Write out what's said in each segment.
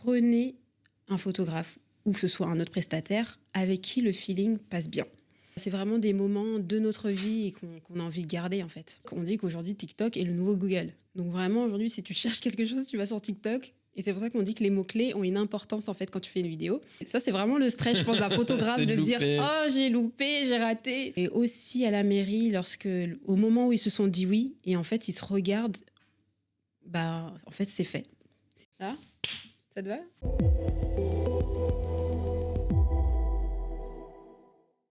prenez un photographe ou que ce soit un autre prestataire avec qui le feeling passe bien. C'est vraiment des moments de notre vie et qu'on a envie de garder en fait. On dit qu'aujourd'hui TikTok est le nouveau Google. Donc vraiment aujourd'hui si tu cherches quelque chose, tu vas sur TikTok. Et c'est pour ça qu'on dit que les mots-clés ont une importance en fait quand tu fais une vidéo. Et ça c'est vraiment le stress je pense d'un photographe de se dire « Oh j'ai loupé, j'ai raté ». Et aussi à la mairie au moment où ils se sont dit oui et en fait ils se regardent, bah en fait c'est fait. Là, ça te va ?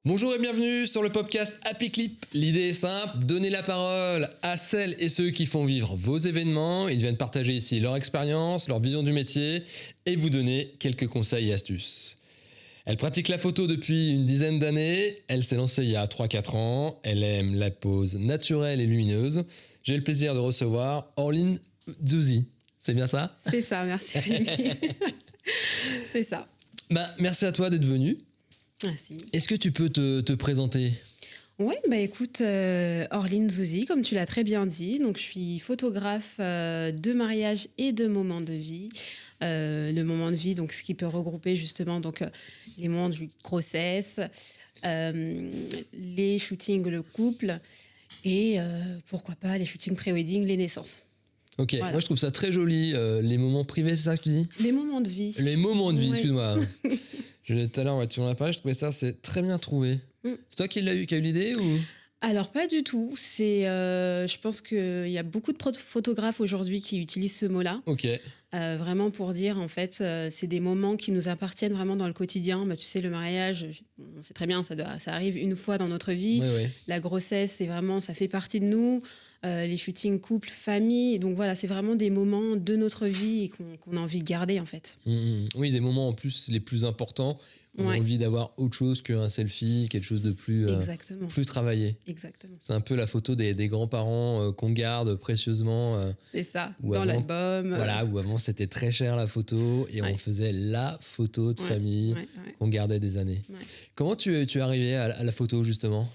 Bonjour et bienvenue sur le podcast Happy Clip. L'idée est simple, donner la parole à celles et ceux qui font vivre vos événements. Ils viennent partager ici leur expérience, leur vision du métier et vous donner quelques conseils et astuces. Elle pratique la photo depuis une dizaine d'années. Elle s'est lancée il y a 3-4 ans. Elle aime la pose naturelle et lumineuse. J'ai le plaisir de recevoir Orline Zouzi. C'est bien ça ? C'est ça, merci Rémi. C'est ça. Merci à toi d'être venue. Merci. Est-ce que tu peux te présenter ? Oui, écoute, Orline Zouzi, comme tu l'as très bien dit, donc je suis photographe de mariage et de moments de vie. Le moment de vie, donc ce qui peut regrouper justement donc les moments de grossesse, les shootings le couple et pourquoi pas les shootings pré-wedding, les naissances. Ok, voilà. Moi je trouve ça très joli, les moments privés, c'est ça que tu dis ? Les moments de vie. Les moments de vie, excuse-moi. Tout à l'heure, tu en as parlé, je trouvais ça, c'est très bien trouvé. C'est toi qui a eu l'idée ou ? Alors pas du tout, je pense qu'il y a beaucoup de photographes aujourd'hui qui utilisent ce mot-là. Ok. Vraiment pour dire, en fait, c'est des moments qui nous appartiennent vraiment dans le quotidien. Tu sais, le mariage, on sait très bien, ça arrive une fois dans notre vie. Ouais. La grossesse, ça fait partie de nous. Les shootings couple, famille. Donc voilà, c'est vraiment des moments de notre vie et qu'on a envie de garder, en fait. Oui, des moments en plus les plus importants. On a envie d'avoir autre chose qu'un selfie, quelque chose de plus travaillé. Exactement. C'est un peu la photo des grands-parents qu'on garde précieusement. C'est ça, dans l'album. Voilà, où avant c'était très cher la photo et on faisait la photo de famille qu'on gardait des années. Ouais. Comment tu es arrivé à la photo justement ?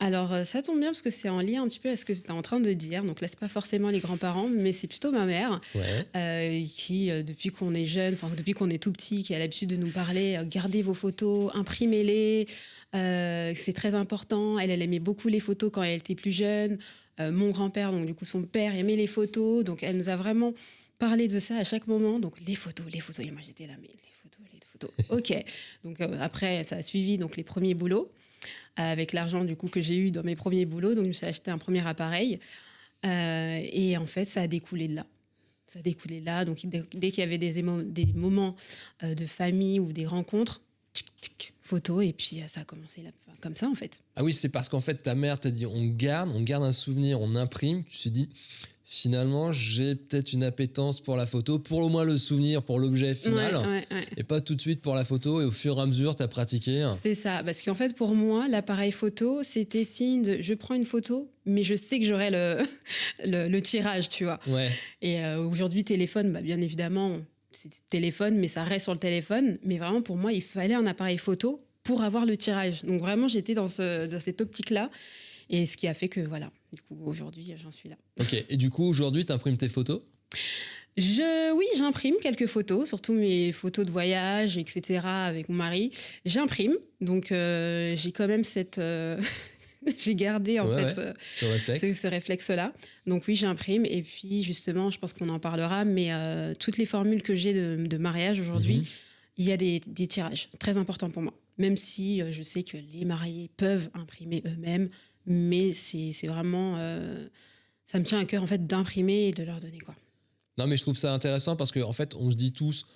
Alors, ça tombe bien parce que c'est en lien un petit peu à ce que tu es en train de dire. Donc là, c'est pas forcément les grands-parents, mais c'est plutôt ma mère qui, depuis qu'on est jeune, depuis qu'on est tout petit, qui a l'habitude de nous parler, gardez vos photos, imprimez-les, c'est très important. Elle aimait beaucoup les photos quand elle était plus jeune. Mon grand-père, donc du coup son père, aimait les photos. Donc elle nous a vraiment parlé de ça à chaque moment. Donc les photos. Et moi j'étais là, mais les photos. Ok. Donc après, ça a suivi donc les premiers boulots. Avec l'argent du coup que j'ai eu dans mes premiers boulots, donc je me suis acheté un premier appareil et en fait ça a découlé de là. Donc dès qu'il y avait des moments de famille ou des rencontres, photo, et puis ça a commencé là, comme ça en fait. Ah oui, c'est parce qu'en fait ta mère t'a dit on garde un souvenir, on imprime. Tu te suis dit finalement j'ai peut-être une appétence pour la photo, pour au moins le souvenir, pour l'objet final, et pas tout de suite pour la photo, et au fur et à mesure t'as pratiqué. C'est ça, parce qu'en fait pour moi l'appareil photo c'était signe de je prends une photo mais je sais que j'aurai le tirage, tu vois. Ouais. Et aujourd'hui téléphone, bien évidemment c'est téléphone, mais ça reste sur le téléphone, mais vraiment pour moi il fallait un appareil photo pour avoir le tirage. Donc vraiment j'étais dans cette optique là. Et ce qui a fait que, voilà, du coup, aujourd'hui, j'en suis là. Ok, et du coup, aujourd'hui, tu imprimes tes photos ? Oui, j'imprime quelques photos, surtout mes photos de voyage, etc., avec mon mari. J'imprime, donc j'ai quand même j'ai gardé, ce réflexe-là. Donc oui, j'imprime. Et puis, justement, je pense qu'on en parlera, mais toutes les formules que j'ai de mariage aujourd'hui, il y a des tirages. C'est très important pour moi. Même si je sais que les mariés peuvent imprimer eux-mêmes, mais c'est vraiment ça me tient à cœur en fait d'imprimer et de leur donner quoi. Non mais je trouve ça intéressant parce que en fait on se dit tous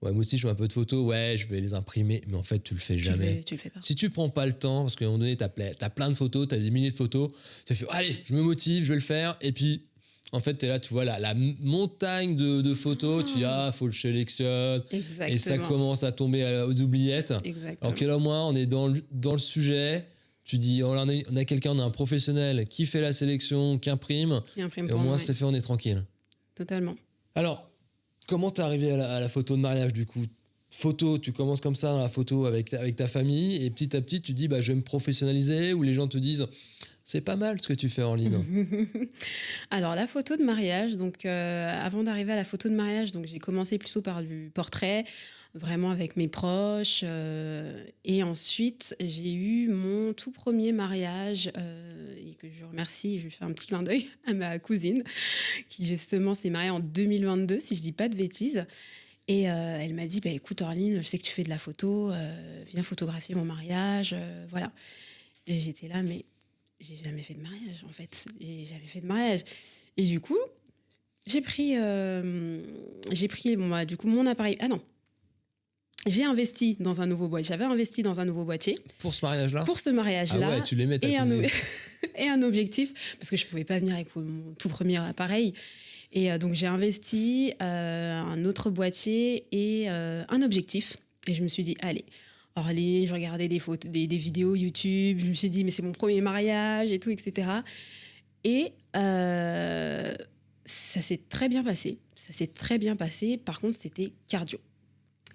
moi aussi je fais un peu de photos, je vais les imprimer, mais en fait tu le fais jamais. Tu le fais pas. Si tu prends pas le temps, parce qu'à un moment donné t'as plein de photos, t'as des milliers de photos, tu fais allez je me motive, je vais le faire, et puis en fait t'es là, tu vois la montagne de photos, tu dis faut le sélectionne. Exactement. Et ça commence à tomber aux oubliettes. Exactement. Alors que là au moins on est dans le sujet. Tu dis, on a quelqu'un, on a un professionnel qui fait la sélection, qui imprime et au moins c'est fait, on est tranquille. Totalement. Alors, comment t'es arrivé à la photo de mariage du coup ? Photo, tu commences comme ça dans la photo avec ta famille, et petit à petit tu dis, je vais me professionnaliser, ou les gens te disent, C'est pas mal ce que tu fais en ligne. Alors, la photo de mariage, donc avant d'arriver à la photo de mariage, donc j'ai commencé plutôt par du portrait, vraiment avec mes proches. Et ensuite, j'ai eu mon tout premier mariage, et que je remercie, je lui fais un petit clin d'œil à ma cousine, qui justement s'est mariée en 2022, si je dis pas de bêtises. Et elle m'a dit, bah, écoute Orline, je sais que tu fais de la photo, viens photographier mon mariage, voilà. Et j'étais là, mais j'ai jamais fait de mariage, en fait. J'ai jamais fait de mariage. Et du coup, j'ai pris bon, bah, du coup, mon appareil. Ah non, j'ai investi dans un nouveau boîtier. J'avais investi dans un nouveau boîtier. Pour ce mariage-là? Pour ce mariage-là. Ah ouais, tu l'aimais ta et cousine. Et un objectif, parce que je pouvais pas venir avec mon tout premier appareil. Et donc, j'ai investi un autre boîtier et un objectif. Et je me suis dit, allez, Orly, je regardais des photos, des vidéos YouTube. Je me suis dit, mais c'est mon premier mariage et tout, etc. Et ça s'est très bien passé. Ça s'est très bien passé. Par contre, c'était cardio.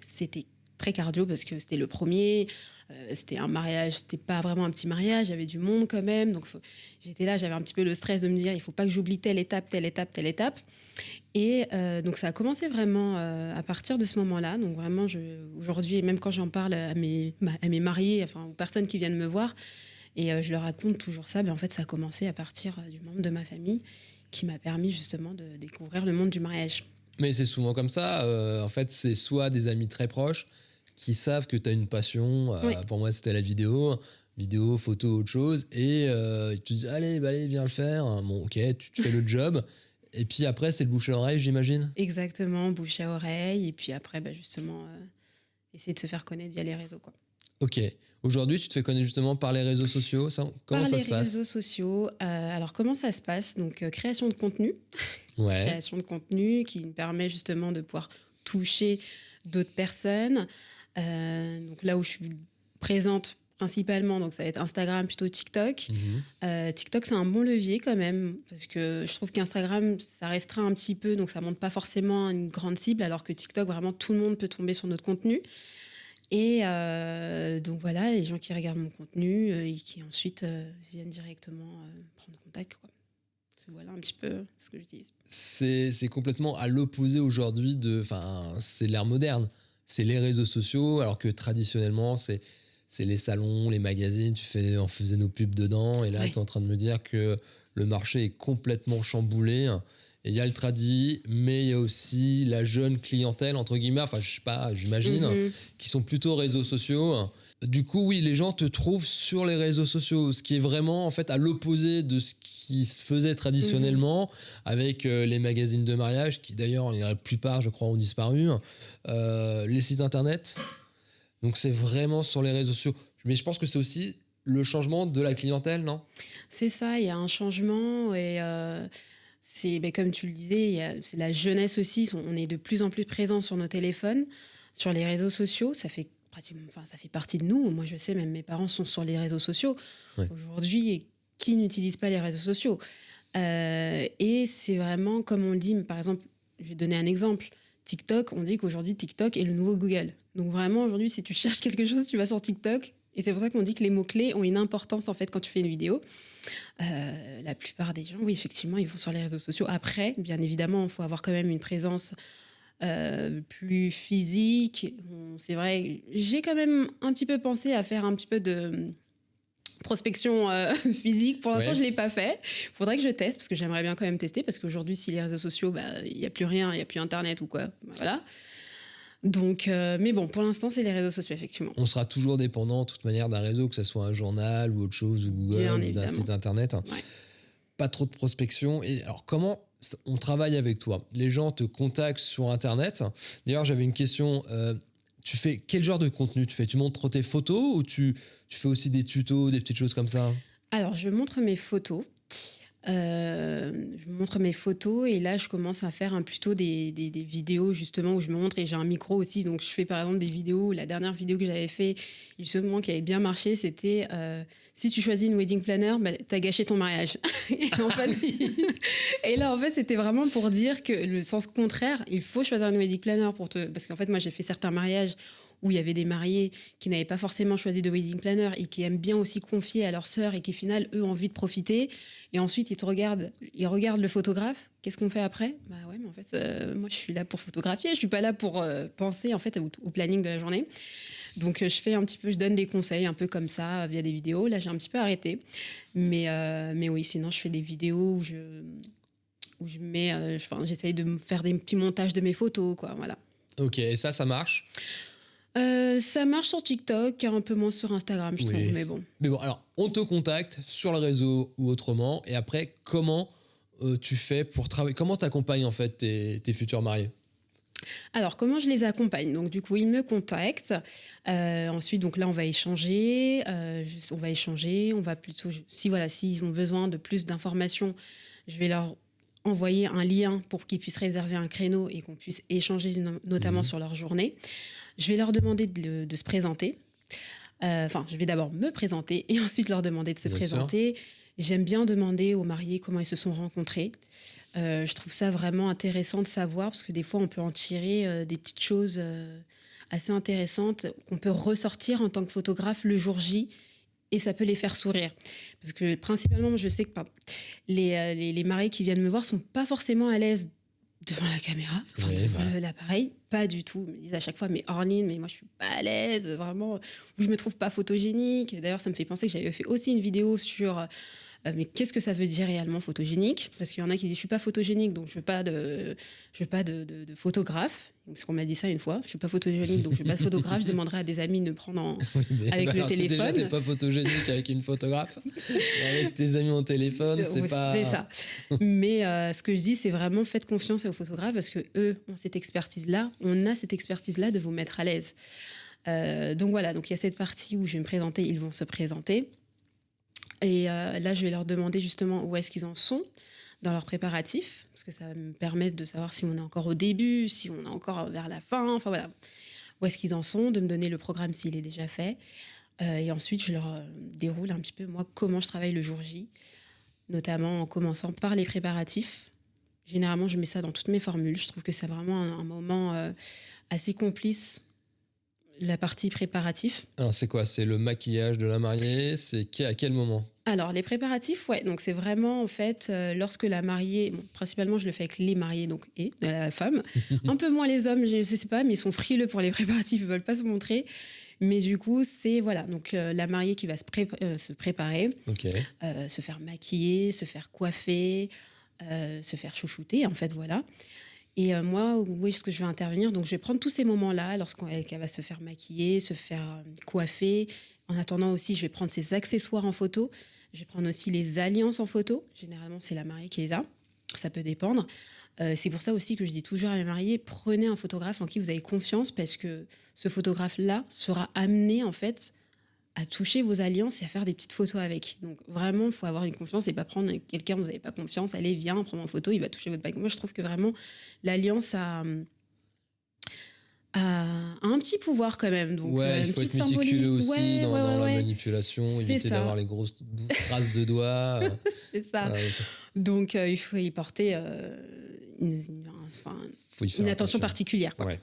C'était très cardio parce que c'était le premier. C'était un mariage, c'était pas vraiment un petit mariage, il y avait du monde quand même. Donc j'étais là, j'avais un petit peu le stress de me dire il faut pas que j'oublie telle étape, telle étape, telle étape. Et donc ça a commencé vraiment à partir de ce moment-là. Donc vraiment, aujourd'hui, même quand j'en parle à mes mariés, enfin aux personnes qui viennent me voir, et je leur raconte toujours ça, ben, en fait ça a commencé à partir du membre de ma famille qui m'a permis justement de découvrir le monde du mariage. Mais c'est souvent comme ça. En fait, c'est soit des amis très proches qui savent que tu as une passion. Oui. Pour moi, c'était la vidéo, photo, autre chose. Et ils te disent, allez, viens le faire. Bon, ok, tu fais le job. Et puis après, c'est le bouche à oreille, j'imagine. Exactement, bouche à oreille. Et puis après, bah, justement, essayer de se faire connaître via les réseaux, quoi. Ok. Aujourd'hui, tu te fais connaître justement par les réseaux sociaux. Comment ça se passe? Par les réseaux sociaux. Alors, comment ça se passe? Donc, création de contenu. Ouais. Création de contenu qui me permet justement de pouvoir toucher d'autres personnes. Donc là où je suis présente principalement, donc ça va être Instagram, plutôt TikTok. TikTok, c'est un bon levier quand même, parce que je trouve qu'Instagram, ça restreint un petit peu, donc ça montre pas forcément une grande cible, alors que TikTok, vraiment, tout le monde peut tomber sur notre contenu. Et donc voilà, les gens qui regardent mon contenu et qui ensuite viennent directement prendre contact, quoi. Voilà un petit peu ce que j'utilise. C'est complètement à l'opposé aujourd'hui c'est l'ère moderne. C'est les réseaux sociaux, alors que traditionnellement, c'est les salons, les magazines, on faisait nos pubs dedans. Et là, tu es en train de me dire que le marché est complètement chamboulé. Et il y a le tradi, mais il y a aussi la jeune clientèle, entre guillemets, enfin, je sais pas, j'imagine, qui sont plutôt réseaux sociaux. Du coup, oui, les gens te trouvent sur les réseaux sociaux, ce qui est vraiment en fait à l'opposé de ce qui se faisait traditionnellement avec les magazines de mariage, qui d'ailleurs, la plupart, je crois, ont disparu, les sites internet. Donc, c'est vraiment sur les réseaux sociaux. Mais je pense que c'est aussi le changement de la clientèle, non? C'est ça, il y a un changement et c'est, comme tu le disais, c'est la jeunesse aussi. On est de plus en plus présent sur nos téléphones, sur les réseaux sociaux. Ça fait partie de nous. Moi, je sais, même mes parents sont sur les réseaux sociaux. Ouais. Aujourd'hui, qui n'utilise pas les réseaux sociaux? Et c'est vraiment, comme on le dit, par exemple, je vais donner un exemple. TikTok, on dit qu'aujourd'hui, TikTok est le nouveau Google. Donc vraiment, aujourd'hui, si tu cherches quelque chose, tu vas sur TikTok. Et c'est pour ça qu'on dit que les mots-clés ont une importance, en fait, quand tu fais une vidéo. La plupart des gens, oui, effectivement, ils vont sur les réseaux sociaux. Après, bien évidemment, il faut avoir quand même une présence plus physique. C'est vrai, j'ai quand même un petit peu pensé à faire un petit peu de prospection physique. Pour l'instant, je ne l'ai pas fait. Il faudrait que je teste, parce que j'aimerais bien quand même tester, parce qu'aujourd'hui, si les réseaux sociaux, il n'y a plus rien, il n'y a plus Internet ou quoi, voilà. Donc, mais bon, pour l'instant, c'est les réseaux sociaux, effectivement. On sera toujours dépendant, de toute manière, d'un réseau, que ce soit un journal ou autre chose, ou Google, ou d'un site Internet. Ouais. Pas trop de prospection. Et alors, comment on travaille avec toi? Les gens te contactent sur Internet. D'ailleurs, j'avais une question. Tu fais quel genre de contenu tu fais? Tu montres tes photos ou tu fais aussi des tutos, des petites choses comme ça? Alors, je montre mes photos. Je montre mes photos et là je commence à faire plutôt des vidéos justement où je me montre, et j'ai un micro aussi, donc je fais par exemple des vidéos. La dernière vidéo que j'avais fait justement qui avait bien marché, c'était si tu choisis une wedding planner, t'as gâché ton mariage. Et là en fait c'était vraiment pour dire que le sens contraire, il faut choisir une wedding planner parce qu'en fait moi j'ai fait certains mariages où il y avait des mariés qui n'avaient pas forcément choisi de wedding planner et qui aiment bien aussi confier à leurs sœurs et qui, au final, eux, ont envie de profiter. Et ensuite, ils regardent le photographe. Qu'est-ce qu'on fait après ? Bah ouais, mais en fait, moi, je suis là pour photographier. Je suis pas là pour penser, en fait, au planning de la journée. Donc, je donne des conseils un peu comme ça via des vidéos. Là, j'ai un petit peu arrêté. Mais oui, sinon, je fais des vidéos où je mets, j'essaye de me faire des petits montages de mes photos, quoi, voilà. Ok, et ça marche ? Ça marche sur TikTok, un peu moins sur Instagram, je trouve, mais bon. Mais bon, alors, on te contacte sur le réseau ou autrement, et après, comment tu fais pour travailler ? Comment t'accompagnes, en fait, tes futurs mariés ? Alors, comment je les accompagne ? Donc, du coup, ils me contactent. Ensuite, donc là, on va échanger. On va plutôt... s'ils ont besoin de plus d'informations, je vais leur envoyer un lien pour qu'ils puissent réserver un créneau et qu'on puisse échanger notamment sur leur journée. Je vais leur demander de se présenter. Je vais d'abord me présenter et ensuite leur demander de se présenter. J'aime bien demander aux mariés comment ils se sont rencontrés. Je trouve ça vraiment intéressant de savoir parce que des fois, on peut en tirer des petites choses assez intéressantes qu'on peut ressortir en tant que photographe le jour J et ça peut les faire sourire. Parce que principalement, je sais que les mariés qui viennent me voir sont pas forcément à l'aise devant la caméra, devant l'appareil, pas du tout. Ils me disent à chaque fois, mais Orline, mais moi je suis pas à l'aise, vraiment, ou je me trouve pas photogénique. D'ailleurs, ça me fait penser que j'avais fait aussi une vidéo sur mais qu'est-ce que ça veut dire réellement photogénique ? Parce qu'il y en a qui disent je suis pas photogénique, donc je veux pas de photographe. Parce qu'on m'a dit ça une fois, je suis pas photogénique, donc je veux pas de photographe. Je demanderai à des amis de me prendre avec le téléphone. Si déjà t'es pas photogénique avec une photographe, avec tes amis en téléphone, c'est pas... C'est ça. Mais ce que je dis, c'est vraiment faites confiance aux photographes parce que eux ont cette expertise-là. On a cette expertise-là de vous mettre à l'aise. Donc voilà, donc il y a cette partie où je vais me présenter, ils vont se présenter. Et là, je vais leur demander justement où est-ce qu'ils en sont dans leurs préparatifs, parce que ça va me permettre de savoir si on est encore au début, si on est encore vers la fin, enfin voilà, où est-ce qu'ils en sont, de me donner le programme s'il est déjà fait. Et ensuite, je leur déroule un petit peu, moi, comment je travaille le jour J, notamment en commençant par les préparatifs. Généralement, je mets ça dans toutes mes formules. Je trouve que c'est vraiment un moment assez complice, la partie préparatif. Alors, c'est quoi ? C'est le maquillage de la mariée ? C'est à quel moment ? Alors, les préparatifs, ouais. Donc, c'est vraiment, en fait, lorsque la mariée... Bon, principalement, je le fais avec les mariés, donc, et la femme. Un peu moins les hommes, je ne sais pas, mais ils sont frileux pour les préparatifs, ils ne veulent pas se montrer. Mais du coup, c'est, voilà, donc la mariée qui va se préparer, se faire maquiller, se faire coiffer, se faire chouchouter, en fait, voilà. Et moi, oui, ce que je vais intervenir, donc je vais prendre tous ces moments-là, lorsqu'elle va se faire maquiller, se faire coiffer. En attendant aussi, je vais prendre ses accessoires en photo. Je vais prendre aussi les alliances en photo. Généralement, c'est la mariée qui les a. Ça peut dépendre. C'est pour ça aussi que je dis toujours à mes mariés, prenez un photographe en qui vous avez confiance parce que ce photographe-là sera amené, en fait, à toucher vos alliances et à faire des petites photos avec. Donc vraiment, il faut avoir une confiance et pas prendre quelqu'un où vous n'avez pas confiance. Allez, viens, prends en photo, il va toucher votre bague. Moi, je trouve que vraiment, l'alliance a un petit pouvoir quand même. Donc, il faut être méticuleux aussi dans la manipulation, éviter d'avoir les grosses traces de doigts. C'est ça. Donc, il faut y porter une attention particulière, quoi. Ouais.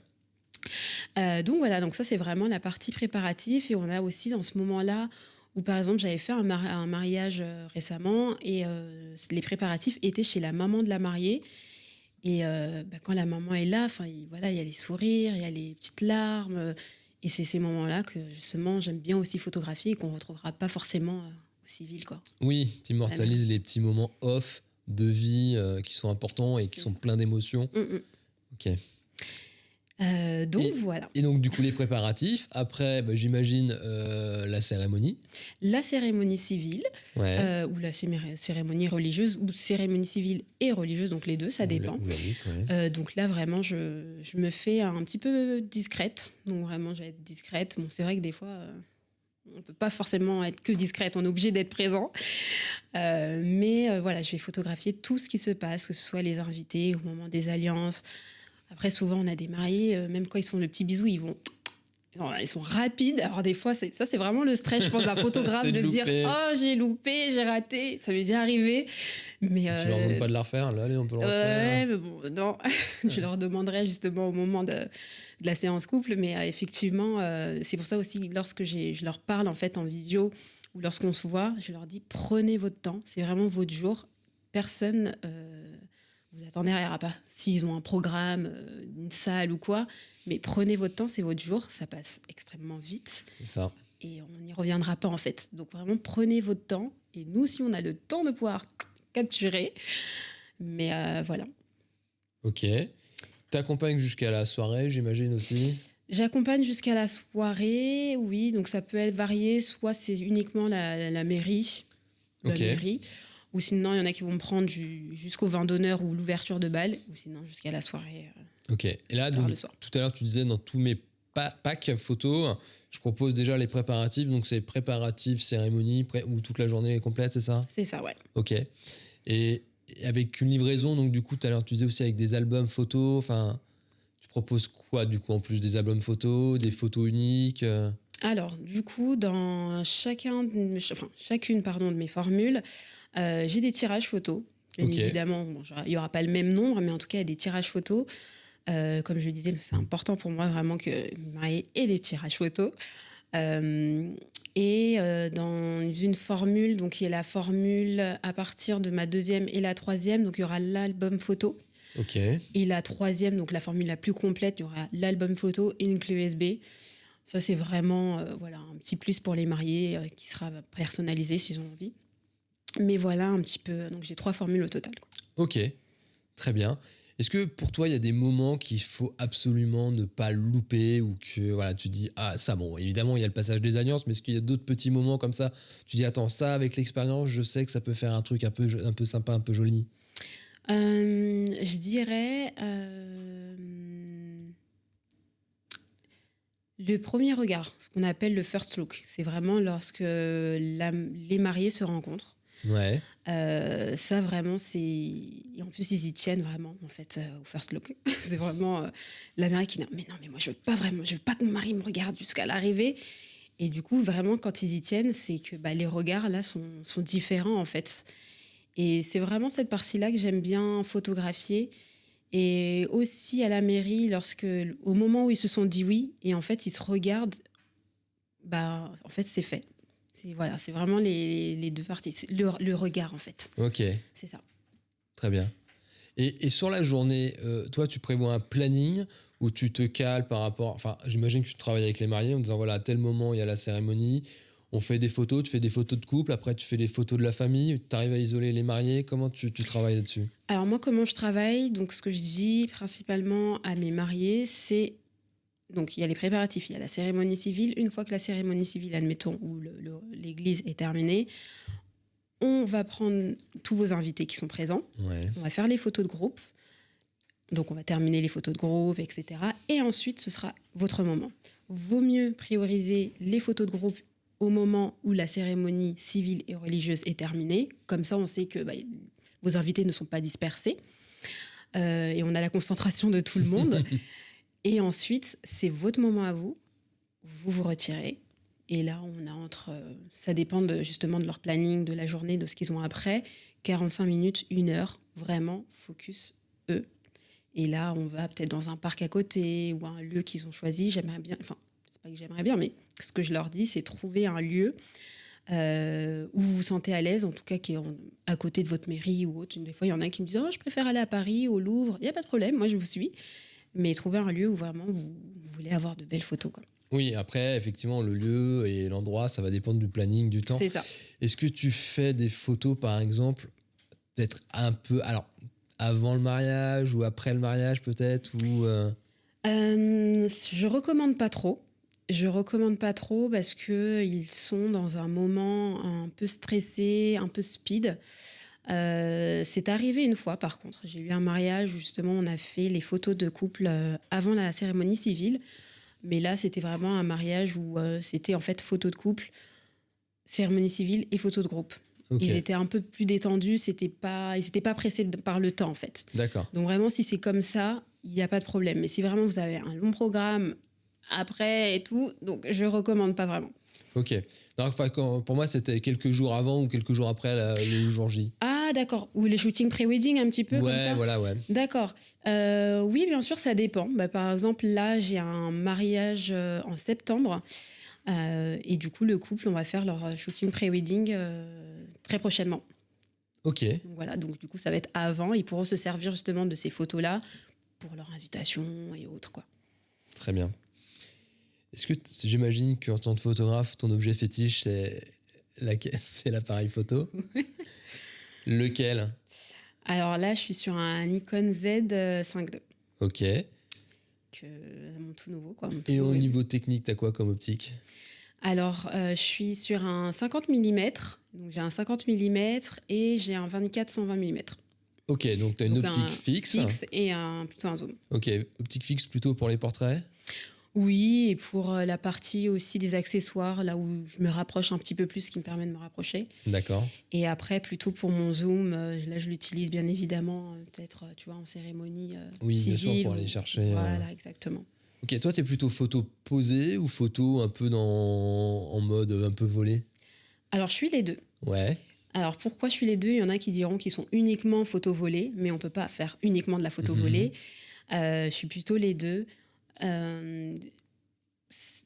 Donc voilà, donc ça c'est vraiment la partie préparative et on a aussi dans ce moment-là où par exemple j'avais fait un mariage récemment et les préparatifs étaient chez la maman de la mariée et quand la maman est là, il y a les sourires, il y a les petites larmes et c'est ces moments-là que justement j'aime bien aussi photographier et qu'on ne retrouvera pas forcément au civil, quoi. Oui, tu immortalises les petits moments off de vie qui sont importants et qui sont pleins d'émotions. Ok. Donc voilà. Et donc du coup les préparatifs, après j'imagine la cérémonie. La cérémonie civile, ou la cérémonie religieuse, ou cérémonie civile et religieuse, donc les deux, ça dépend. Donc là vraiment je me fais un petit peu discrète, donc vraiment je vais être discrète. Bon, c'est vrai que des fois on ne peut pas forcément être que discrète, on est obligé d'être présent. Mais voilà, je vais photographier tout ce qui se passe, que ce soit les invités au moment des alliances. Après, souvent, on a des mariés, même quand ils se font le petit bisou, ils vont Ils sont rapides. Alors des fois, c'est vraiment le stress, je pense, d'un photographe de se dire « Oh, j'ai loupé, j'ai raté ». Ça m'est déjà arrivé. Mais, tu leur demandes pas de la refaire? Là, allez, on peut le refaire. Ouais, mais bon, non. Je leur demanderai justement au moment de la séance couple. Mais effectivement, c'est pour ça aussi, lorsque je leur parle en fait en visio ou lorsqu'on se voit, je leur dis « Prenez votre temps, c'est vraiment votre jour. Personne... vous attendez derrière pas s'ils ont un programme, une salle ou quoi, mais prenez votre temps, c'est votre jour, ça passe extrêmement vite. C'est ça. Et on n'y reviendra pas en fait. Donc vraiment, prenez votre temps. Et nous, si on a le temps de pouvoir capturer, mais voilà. Ok. T'accompagnes jusqu'à la soirée, j'imagine aussi? J'accompagne jusqu'à la soirée, oui. Donc ça peut être varié, soit c'est uniquement la mairie, Ok. ou sinon, il y en a qui vont me prendre jusqu'au vin d'honneur ou l'ouverture de bal, ou sinon jusqu'à la soirée. Ok. Et là, donc, tout à l'heure, tu disais dans tous mes packs photos, je propose déjà les préparatifs. Donc, c'est préparatifs, cérémonie, où toute la journée est complète, c'est ça? C'est ça, ouais. Ok. Et avec une livraison, donc du coup, tout à l'heure, tu disais aussi avec des albums photos. Enfin, tu proposes quoi, du coup, en plus des albums photos, des photos uniques? Alors, du coup, dans chacune de mes formules, j'ai des tirages photos. Bien évidemment, bon, il n'y aura pas le même nombre, mais en tout cas, il y a des tirages photos. Comme je le disais, c'est important pour moi vraiment que mes mariés aient des tirages photos. Et dans une formule, donc qui est la formule à partir de ma deuxième et la troisième, donc il y aura l'album photo. Ok. Et la troisième, donc la formule la plus complète, il y aura l'album photo et une clé USB. Ça, c'est vraiment voilà, un petit plus pour les mariés qui sera personnalisé s'ils ont envie. Mais voilà un petit peu. Donc, j'ai 3 formules au total, quoi. Ok, très bien. Est-ce que pour toi, il y a des moments qu'il faut absolument ne pas louper ou que voilà, tu dis ah ça, bon, évidemment, il y a le passage des alliances, mais est-ce qu'il y a d'autres petits moments comme ça? Tu dis attends, ça, avec l'expérience, je sais que ça peut faire un truc un peu sympa, un peu joli. Je dirais le premier regard, ce qu'on appelle le first look. C'est vraiment lorsque les mariés se rencontrent. Ouais. Ça, vraiment, c'est... Et en plus, ils y tiennent vraiment, en fait, au first look. C'est vraiment la mariée qui dit « Mais moi, je veux pas que mon mari me regarde jusqu'à l'arrivée. » Et du coup, vraiment, quand ils y tiennent, c'est que les regards, là, sont différents, en fait. Et c'est vraiment cette partie-là que j'aime bien photographier. Et aussi à la mairie, au moment où ils se sont dit oui, et en fait, ils se regardent, en fait, c'est fait. C'est vraiment les deux parties. Le regard, en fait. Ok. C'est ça. Très bien. Et sur la journée, toi, tu prévois un planning où tu te cales par rapport... Enfin, j'imagine que tu travailles avec les mariés en disant, voilà, à tel moment, il y a la cérémonie, on fait des photos, tu fais des photos de couple, après tu fais des photos de la famille, tu arrives à isoler les mariés. Comment tu travailles là-dessus? Alors moi, comment je travaille? Donc, ce que je dis principalement à mes mariés, c'est... Donc, il y a les préparatifs, il y a la cérémonie civile. Une fois que la cérémonie civile, admettons, où l'église est terminée, on va prendre tous vos invités qui sont présents. Ouais. On va faire les photos de groupe. Donc, on va terminer les photos de groupe, etc. Et ensuite, ce sera votre moment. Vaut mieux prioriser les photos de groupe au moment où la cérémonie civile et religieuse est terminée. Comme ça, on sait que vos invités ne sont pas dispersés. Et on a la concentration de tout le monde. Et ensuite, c'est votre moment à vous. Vous vous retirez. Et là, on a ça dépend justement de leur planning, de la journée, de ce qu'ils ont après. 45 minutes, 1 heure, vraiment, focus, eux. Et là, on va peut-être dans un parc à côté ou un lieu qu'ils ont choisi. J'aimerais bien, enfin, c'est pas que j'aimerais bien, mais ce que je leur dis, c'est trouver un lieu où vous vous sentez à l'aise, en tout cas qui est à côté de votre mairie ou autre. Des fois, il y en a qui me disent « Oh, je préfère aller à Paris, au Louvre. » Il n'y a pas de problème, moi, je vous suis. Mais trouver un lieu où vraiment vous voulez avoir de belles photos, quoi. Oui, après, effectivement, le lieu et l'endroit, ça va dépendre du planning, du temps. C'est ça. Est-ce que tu fais des photos, par exemple, peut-être un peu... Alors, avant le mariage ou après le mariage, peut-être ou Je recommande pas trop. Je recommande pas trop parce qu'ils sont dans un moment un peu stressé, un peu speed. C'est arrivé une fois, par contre. J'ai eu un mariage où, justement, on a fait les photos de couple avant la cérémonie civile. Mais là, c'était vraiment un mariage où c'était en fait photo de couple, cérémonie civile et photo de groupe. Okay. Ils étaient un peu plus détendus, ils n'étaient pas pressés par le temps, en fait. D'accord. Donc vraiment, si c'est comme ça, il n'y a pas de problème. Mais si vraiment vous avez un long programme après et tout. Donc, je recommande pas vraiment. Ok. Donc, enfin, pour moi, c'était quelques jours avant ou quelques jours après le jour J. Ah, d'accord. Ou les shootings pré-wedding, un petit peu comme ça. Ouais, voilà, ouais. D'accord. Oui, bien sûr, ça dépend. Bah, par exemple, là, j'ai un mariage en septembre. Et du coup, le couple, on va faire leur shooting pré-wedding très prochainement. Ok. Donc, voilà, donc du coup, ça va être avant. Ils pourront se servir justement de ces photos-là pour leur invitation et autres, quoi. Très bien. Est-ce que j'imagine qu'en tant que photographe, ton objet fétiche, c'est l'appareil photo? Lequel? Alors là, je suis sur un Nikon Z 5.2. Ok. Mon tout nouveau, quoi. Et au niveau technique, t'as quoi comme optique? Alors, je suis sur un 50 mm. Donc, j'ai un 50 mm et j'ai un 24-120 mm. Ok, donc t'as une optique fixe. Et plutôt un zoom. Ok, optique fixe plutôt pour les portraits? Oui, et pour la partie aussi des accessoires, là où je me rapproche un petit peu plus, ce qui me permet de me rapprocher. D'accord. Et après, plutôt pour mon zoom, là, je l'utilise bien évidemment, peut-être, tu vois, en cérémonie oui, civile. Bien sûr, pour aller chercher. Voilà, exactement. Ok, toi, t'es plutôt photo posée ou photo un peu en mode un peu volé? Alors, je suis les deux. Ouais. Alors, pourquoi je suis les deux? Il y en a qui diront qu'ils sont uniquement photo volée, mais on ne peut pas faire uniquement de la photo volée. Je suis plutôt les deux.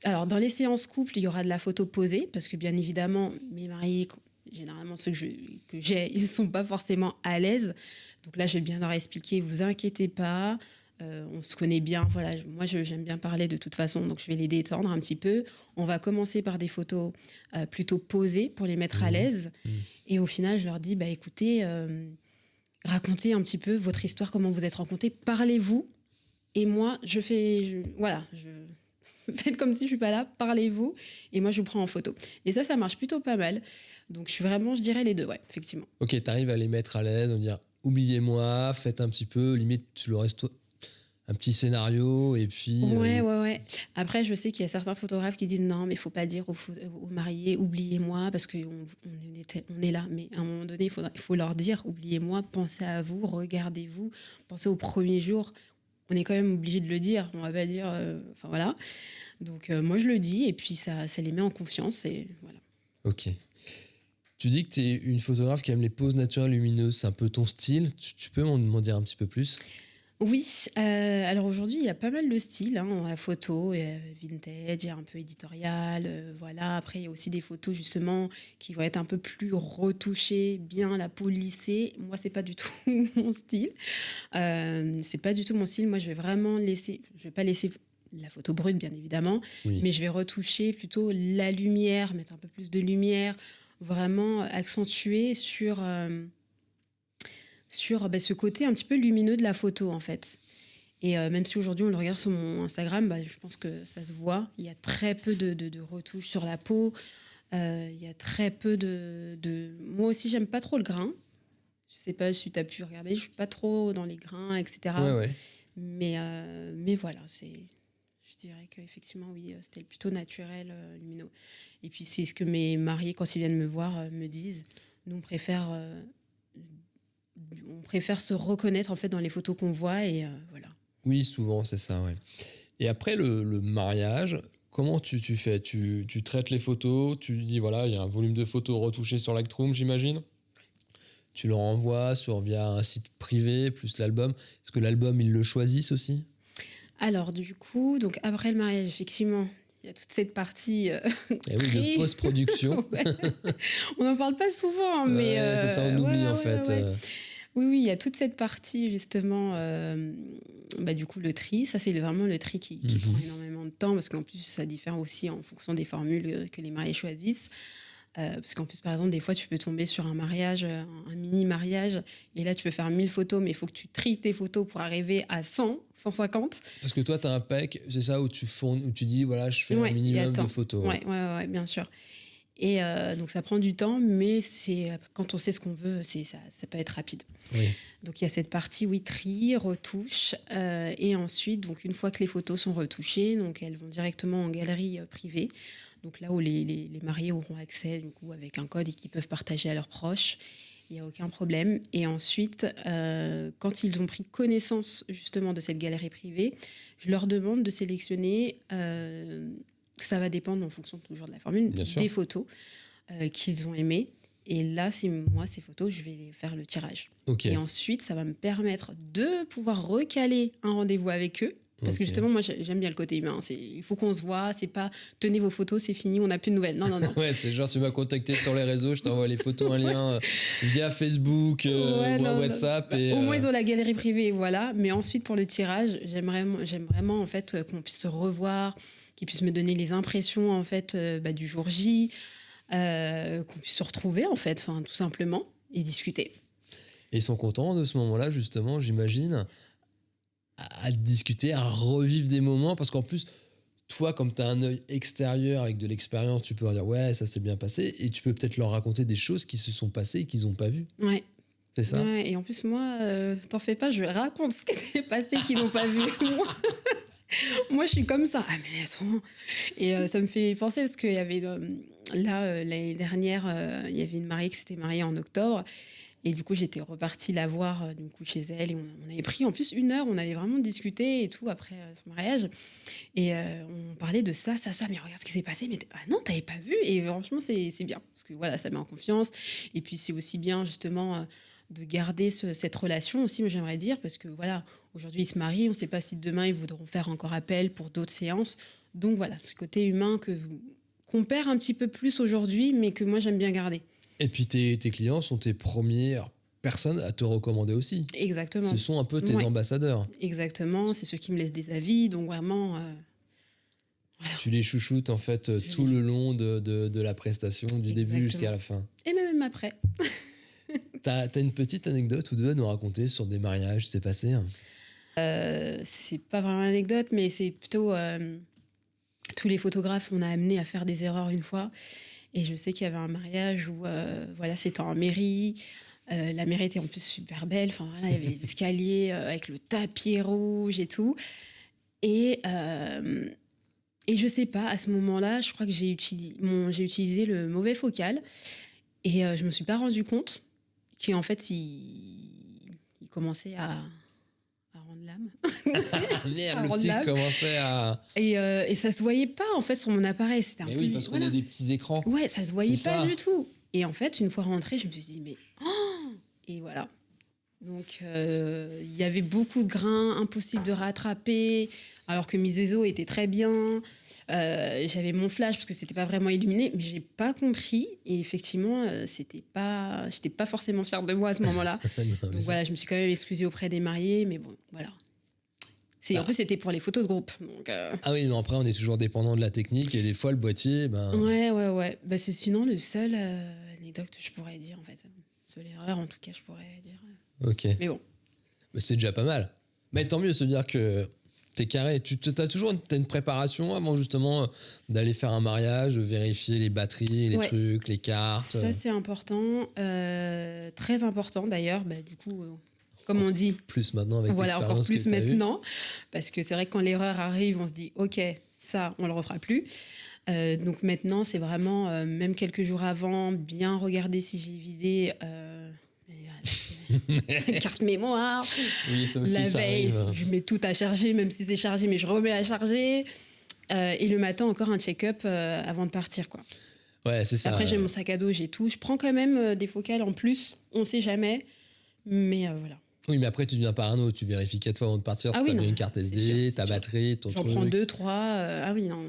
Alors, dans les séances couple, il y aura de la photo posée, parce que bien évidemment, mes mariés, généralement ceux que j'ai, ils ne sont pas forcément à l'aise. Donc là, je vais bien leur expliquer, vous inquiétez pas, on se connaît bien. Voilà, moi, j'aime bien parler de toute façon, donc je vais les détendre un petit peu. On va commencer par des photos plutôt posées pour les mettre à l'aise. Et au final, je leur dis, bah, écoutez, racontez un petit peu votre histoire, comment vous êtes rencontrés, parlez-vous. Et moi, faites comme si je suis pas là, parlez-vous, et moi je vous prends en photo. Et ça marche plutôt pas mal. Donc je suis vraiment, je dirais les deux, ouais, effectivement. Ok, t'arrives à les mettre à l'aise, on dire oubliez-moi, faites un petit peu, limite tu leur restes un petit scénario et puis. Ouais. Après, je sais qu'il y a certains photographes qui disent non, mais il faut pas dire aux mariés oubliez-moi parce qu'on est là. Mais à un moment donné, il faut leur dire oubliez-moi, pensez à vous, regardez-vous, pensez au premier jour. On est quand même obligé de le dire, on va pas dire. Enfin voilà. Donc moi je le dis et puis ça les met en confiance et voilà. Ok. Tu dis que tu es une photographe qui aime les poses naturelles lumineuses, c'est un peu ton style. Tu peux m'en dire un petit peu plus? Oui, alors aujourd'hui il y a pas mal de styles, hein, la photo, vintage, il y a un peu éditorial, voilà. Après il y a aussi des photos justement qui vont être un peu plus retouchées, bien la polissée. Moi c'est pas du tout mon style. C'est pas du tout mon style. Moi je vais vraiment je vais pas laisser la photo brute bien évidemment, mais je vais retoucher plutôt la lumière, mettre un peu plus de lumière, vraiment accentuer sur ce côté un petit peu lumineux de la photo en fait. Et même si aujourd'hui on le regarde sur mon Instagram, je pense que ça se voit. Il y a très peu de retouches sur la peau. Il y a très peu de... Moi aussi, j'aime pas trop le grain. Je sais pas si tu as pu regarder. Je suis pas trop dans les grains, etc. Ouais. Mais voilà, je dirais qu'effectivement, oui, c'était plutôt naturel, lumineux. Et puis c'est ce que mes mariés, quand ils viennent me voir, me disent. Nous, on préfère se reconnaître en fait dans les photos qu'on voit et voilà. Oui, souvent c'est ça, ouais. Et après le mariage, comment tu fais? Tu traites les photos, tu dis voilà, il y a un volume de photos retouchées sur Lightroom, j'imagine. Tu leur envoies via un site privé plus l'album. Est-ce que l'album ils le choisissent aussi? Alors du coup, donc après le mariage, effectivement, il y a toute cette partie de post-production. Ouais. On n'en parle pas souvent, mais c'est ça, on oublie en fait. Ouais. Oui, il y a toute cette partie justement, du coup le tri, ça c'est vraiment le tri qui prend énormément de temps parce qu'en plus ça diffère aussi en fonction des formules que les mariés choisissent. Parce qu'en plus par exemple des fois tu peux tomber sur un mariage, un mini mariage et là tu peux faire 1000 photos mais il faut que tu tries tes photos pour arriver à 150. Parce que toi tu as un pack, c'est ça où tu dis voilà je fais un minimum de photos. Ouais, bien sûr. Et donc ça prend du temps, mais quand on sait ce qu'on veut, ça peut être rapide. Oui. Donc il y a cette partie, oui, tri, retouche, et ensuite, donc une fois que les photos sont retouchées, donc elles vont directement en galerie privée, donc là où les mariés auront accès du coup avec un code et qu'ils peuvent partager à leurs proches. il n'y a aucun problème. Et ensuite, quand ils ont pris connaissance justement de cette galerie privée, je leur demande de sélectionner, ça va dépendre en fonction toujours de la formule, des photos qu'ils ont aimées. Et là, c'est moi, ces photos, je vais les faire le tirage. Okay. Et ensuite, ça va me permettre de pouvoir recaler un rendez-vous avec eux. Parce que justement, moi, j'aime bien le côté humain. Il faut qu'on se voit. C'est pas tenez vos photos, c'est fini, on n'a plus de nouvelles. Non. Ouais, c'est genre tu vas contacter sur les réseaux, je t'envoie les photos, un lien via Facebook ou WhatsApp. Et, au moins, ils ont la galerie privée, voilà. Mais ensuite, pour le tirage, j'aime vraiment en fait, qu'on puisse se revoir, qu'ils puissent me donner les impressions en fait, du jour J, qu'on puisse se retrouver en fait, tout simplement, et discuter. Et ils sont contents de ce moment-là, justement, j'imagine, à discuter, à revivre des moments, parce qu'en plus, toi, comme tu as un œil extérieur avec de l'expérience, tu peux leur dire ouais, ça s'est bien passé, et tu peux peut-être leur raconter des choses qui se sont passées et qu'ils n'ont pas vues. Ouais. C'est ça. Ouais, et en plus, moi, t'en fais pas, je raconte ce qui s'est passé qu'ils n'ont pas vu. Moi, je suis comme ça. Ah, mais attends. Et ça me fait penser parce qu'il y avait l'année dernière, il y avait une mariée qui s'était mariée en octobre. Et du coup, j'étais repartie la voir du coup, chez elle. Et on avait pris en plus 1 heure. On avait vraiment discuté et tout après son mariage. Et on parlait de ça. Mais regarde ce qui s'est passé. Mais non, t'avais pas vu. Et franchement, c'est bien. Parce que voilà, ça met en confiance. Et puis, c'est aussi bien justement de garder cette relation aussi, moi, j'aimerais dire. Parce que voilà, aujourd'hui, ils se marient. On ne sait pas si demain, ils voudront faire encore appel pour d'autres séances. Donc voilà, ce côté humain qu'on perd un petit peu plus aujourd'hui, mais que moi, j'aime bien garder. Et puis tes clients sont tes premières personnes à te recommander aussi. Exactement. Ce sont un peu tes ambassadeurs. Exactement, c'est ceux qui me laissent des avis, donc vraiment... voilà. Tu les chouchoutes en fait tout le long de la prestation, du début jusqu'à la fin. Et même après. T'as une petite anecdote ou deux à nous raconter sur des mariages qui s'est passé? C'est pas vraiment une anecdote, mais c'est plutôt... tous les photographes, on a amené à faire des erreurs une fois. Et je sais qu'il y avait un mariage où, c'était en mairie. La mairie était en plus super belle. Enfin, voilà, il y avait les escaliers avec le tapis rouge et tout. Et je sais pas, à ce moment-là, je crois que j'ai utilisé le mauvais focal. Et je me suis pas rendu compte qu'en fait, il commençait à rendre l'âme. Merde, le petit commençait à... Et ça se voyait pas, en fait, sur mon appareil. C'était mais oui, parce qu'on a des petits écrans. Ouais, ça se voyait pas du tout. Et en fait, une fois rentrée, je me suis dit, mais... Oh, et voilà. Donc, il y avait beaucoup de grains, impossible de rattraper, alors que mes ISO étaient très bien. J'avais mon flash parce que c'était pas vraiment illuminé, mais j'ai pas compris. Et effectivement, j'étais pas forcément fière de moi à ce moment-là. Donc voilà, je me suis quand même excusée auprès des mariés, mais bon, voilà. En plus, c'était pour les photos de groupe. Donc, ah oui, mais après, on est toujours dépendant de la technique et des fois, le boîtier, Ouais. Bah, c'est sinon le seul anecdote que je pourrais dire, en fait. Seule erreur, en tout cas, je pourrais dire. Ok. Mais bon. Mais c'est déjà pas mal. Mais tant mieux de se dire que t'es carré. T'as toujours une préparation avant, justement, d'aller faire un mariage, de vérifier les batteries, les trucs, les cartes. Ça, c'est important. Très important, d'ailleurs. Bah, du coup... Comme on dit. Plus maintenant avec l'expérience. Voilà, encore plus maintenant. Parce que c'est vrai que quand l'erreur arrive, on se dit, OK, ça, on ne le refera plus. Donc maintenant, c'est vraiment, même quelques jours avant, bien regarder si j'ai vidé carte mémoire. Oui, ça aussi, la veille, je mets tout à charger, même si c'est chargé, mais je remets à charger. Et le matin, encore un check-up avant de partir, quoi. Ouais, c'est ça. Après, j'ai mon sac à dos, j'ai tout. Je prends quand même des focales en plus. On ne sait jamais. Mais voilà. Oui, mais après, tu deviens parano. Tu vérifies 4 fois avant de partir si tu as bien une carte SD, ta batterie, ton truc. J'en prends 2, 3. Ah oui, non.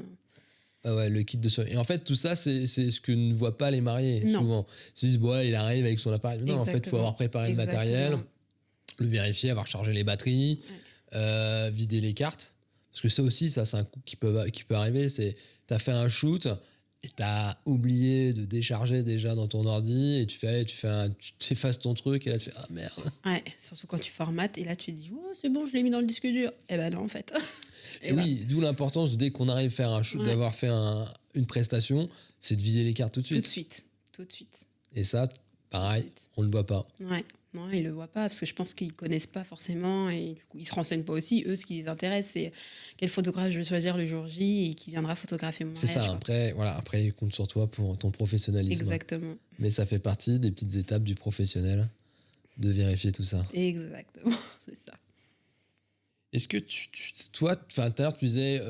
Ah ouais, le kit de survie. Et en fait, tout ça, c'est ce que ne voient pas les mariés, souvent. Ils se disent, il arrive avec son appareil. Non, en fait, il faut avoir préparé le matériel, le vérifier, avoir chargé les batteries, vider les cartes. Parce que ça aussi, c'est un coup qui peut arriver. C'est, tu as fait un shoot et tu as oublié de décharger déjà dans ton ordi et tu effaces ton truc et là, tu fais, ah merde. Ouais, surtout quand tu formates et là, tu te dis, oh, c'est bon, je l'ai mis dans le disque dur. Eh ben non, en fait. Et oui, d'où l'importance, dès qu'on arrive à faire un shoot, d'avoir fait une prestation, c'est de vider les cartes tout de suite. Tout de suite. Et ça, pareil, on ne le voit pas. Ouais. Non, ils le voient pas parce que je pense qu'ils connaissent pas forcément et du coup, ils se renseignent pas aussi. Eux, ce qui les intéresse, c'est quel photographe je vais choisir le jour J et qui viendra photographier mon C'est mariage. ça, après, ils comptent sur toi pour ton professionnalisme. Exactement. Mais ça fait partie des petites étapes du professionnel de vérifier tout ça. Exactement, c'est ça. Est-ce que toi, tout à l'heure, tu disais,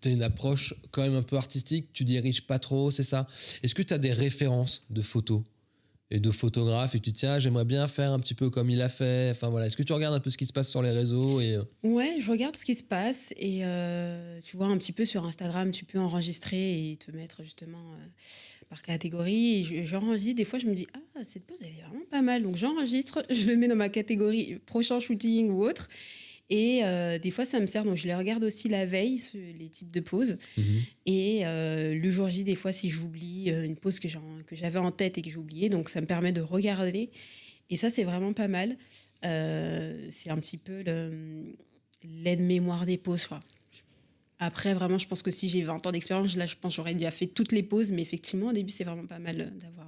tu as une approche quand même un peu artistique, tu diriges pas trop, c'est ça? Est-ce que tu as des références de photos et de photographes et tu te dis, j'aimerais bien faire un petit peu comme il a fait? Enfin voilà, est-ce que tu regardes un peu ce qui se passe sur les réseaux et... Ouais, je regarde ce qui se passe et tu vois un petit peu sur Instagram, tu peux enregistrer et te mettre justement par catégorie. Et j'enregistre, des fois je me dis, cette pose elle est vraiment pas mal. Donc j'enregistre, je le mets dans ma catégorie prochain shooting ou autre. Et des fois, ça me sert. Donc, je les regarde aussi la veille, les types de poses. Et le jour J, des fois, si j'oublie une pose que j'avais en tête et que j'ai oubliée, donc ça me permet de regarder. Et ça, c'est vraiment pas mal. C'est un petit peu l'aide-mémoire des poses, quoi. Après, vraiment, je pense que si j'ai 20 ans d'expérience, là, je pense que j'aurais déjà fait toutes les poses. Mais effectivement, au début, c'est vraiment pas mal d'avoir...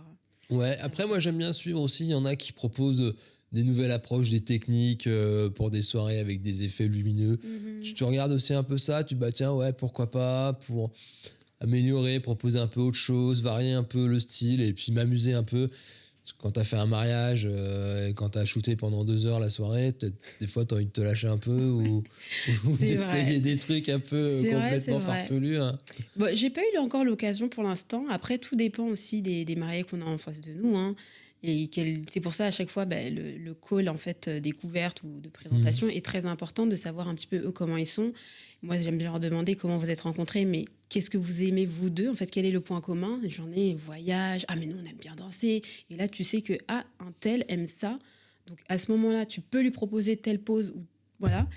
Ouais, après, moi, j'aime bien suivre aussi. Il y en a qui proposent des nouvelles approches, des techniques pour des soirées avec des effets lumineux. Tu regardes aussi un peu ça, tu te dis, tiens, ouais, pourquoi pas, pour améliorer, proposer un peu autre chose, varier un peu le style et puis m'amuser un peu. Quand t'as fait un mariage, quand t'as shooté pendant 2 heures la soirée, des fois t'as envie de te lâcher un peu ou d'essayer des trucs un peu complètement farfelus. Hein. Bon, j'ai pas eu encore l'occasion pour l'instant. Après, tout dépend aussi des mariés qu'on a en face de nous. Hein. Et c'est pour ça, à chaque fois, le call en fait, découverte ou de présentation est très important de savoir un petit peu eux comment ils sont. Moi, j'aime bien leur demander comment vous êtes rencontrés, mais qu'est-ce que vous aimez, vous deux? En fait, quel est le point commun? J'en ai voyage. Mais nous, on aime bien danser. Et là, tu sais que, un tel aime ça. Donc, à ce moment-là, tu peux lui proposer telle pose. Ou, voilà.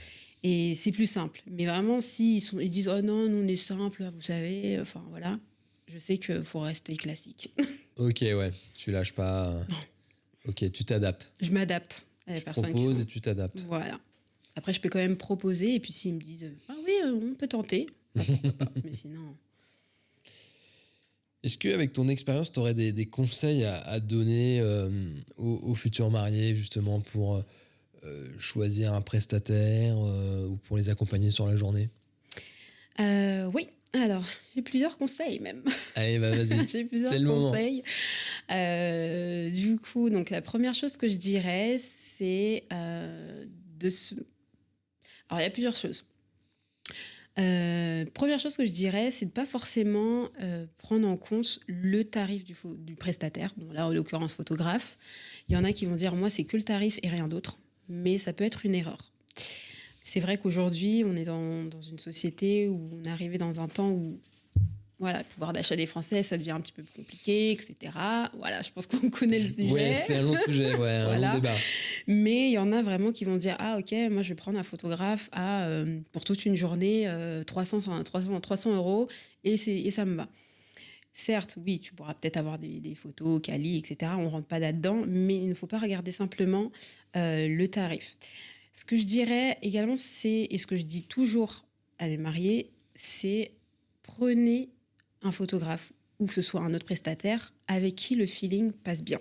Et c'est plus simple. Mais vraiment, s'ils ils disent, oh non, nous, on est simple, vous savez. Enfin, voilà. Je sais qu'il faut rester classique. Ok, ouais. Tu lâches pas. Non. Ok, tu t'adaptes. Je m'adapte à la personne. Tu proposes et tu t'adaptes. Voilà. Après, je peux quand même proposer. Et puis, s'ils me disent, oui, on peut tenter. Pourquoi pas. Mais sinon... Est-ce qu'avec ton expérience, tu aurais des conseils à donner aux futurs mariés, justement, pour choisir un prestataire ou pour les accompagner sur la journée? Oui. Alors, j'ai plusieurs conseils même. Allez, vas-y. J'ai plusieurs conseils. Du coup, donc la première chose que je dirais, c'est Alors, il y a plusieurs choses. Première chose que je dirais, c'est de pas forcément prendre en compte le tarif du prestataire. Bon, là, en l'occurrence, photographe. Il y en a qui vont dire, moi, c'est que le tarif et rien d'autre. Mais ça peut être une erreur. C'est vrai qu'aujourd'hui, on est dans une société où on est arrivé dans un temps où le pouvoir d'achat des Français, ça devient un petit peu plus compliqué, etc. Voilà, je pense qu'on connaît le sujet. Oui, c'est un long sujet, un long débat. Mais il y en a vraiment qui vont dire, ok, moi je vais prendre un photographe pour toute une journée, 300 € et ça me va. Certes, oui, tu pourras peut-être avoir des photos, quali, etc. On ne rentre pas là-dedans, mais il ne faut pas regarder simplement le tarif. Ce que je dirais également, et ce que je dis toujours à mes mariés, c'est prenez un photographe ou que ce soit un autre prestataire avec qui le feeling passe bien.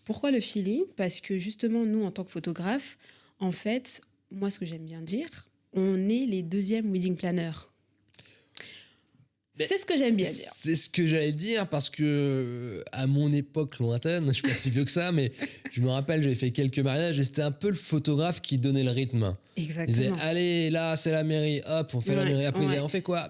Pourquoi le feeling? Parce que justement, nous, en tant que photographe, en fait, moi, ce que j'aime bien dire, on est les deuxièmes wedding planners. C'est ce que j'aime bien dire. C'est ce que j'allais dire parce que à mon époque lointaine, je suis pas si vieux que ça, mais je me rappelle, j'avais fait quelques mariages et c'était un peu le photographe qui donnait le rythme. Exactement. Il disait, allez, là, c'est la mairie, hop, on fait la mairie. Après, il disait, on fait quoi?